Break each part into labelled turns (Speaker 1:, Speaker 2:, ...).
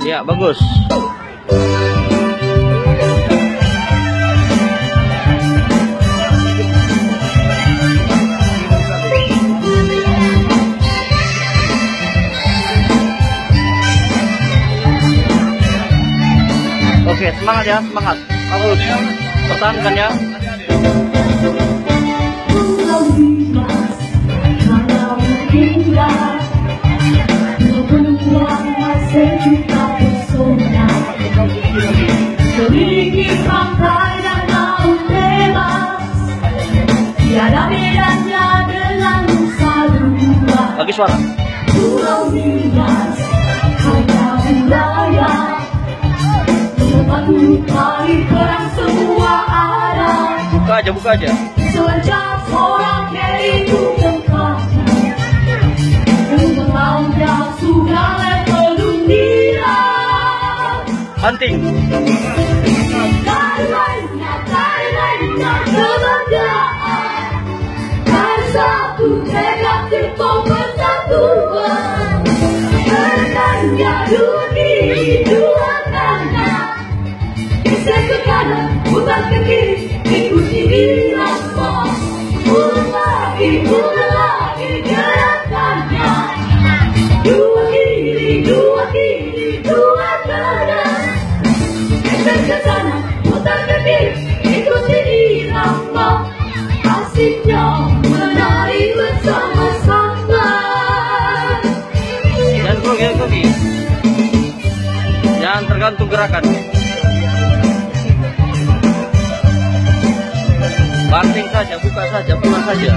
Speaker 1: Ya, bagus. Oke, semangat ya, semangat. Harus pertahankan ya. Lagi suara. Buka aja, buka aja. Hunting.
Speaker 2: Putar ke kiri, ikuti irama. Ulang lagi gerakannya. Dua kiri, dua kanan. Geser ke kanan, putar ke kiri, ikuti irama. Asiknya menari bersama-sama.
Speaker 1: Jangan grogi. Jangan tergantung gerakan. Banting saja, buka saja, pulang saja.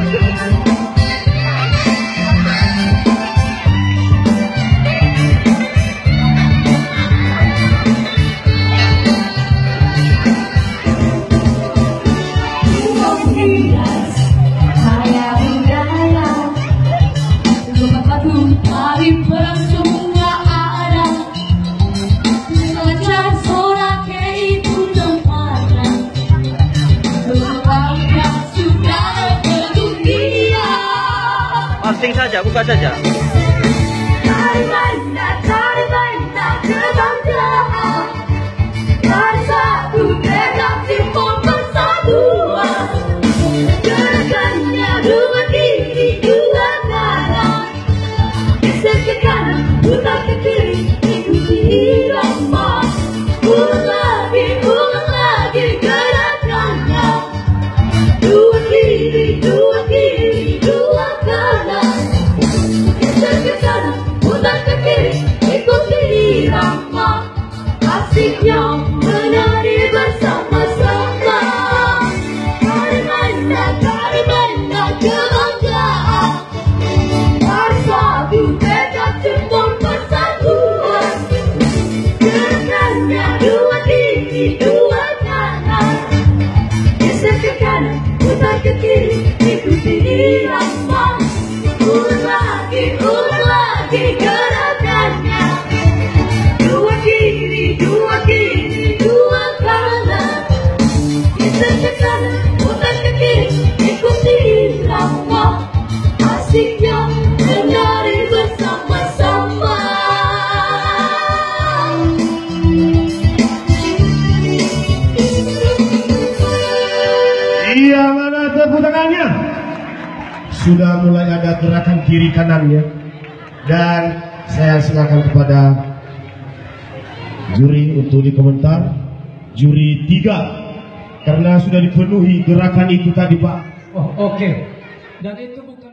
Speaker 1: Banting saja, buka saja.
Speaker 3: Iya, mana tepuk tangannya? Sudah mulai ada gerakan kiri kanannya. Dan saya silakan kepada juri untuk dikomentar. Juri 3, karena sudah dipenuhi gerakan itu tadi, Pak.
Speaker 4: Oh, oke. Dan itu bukan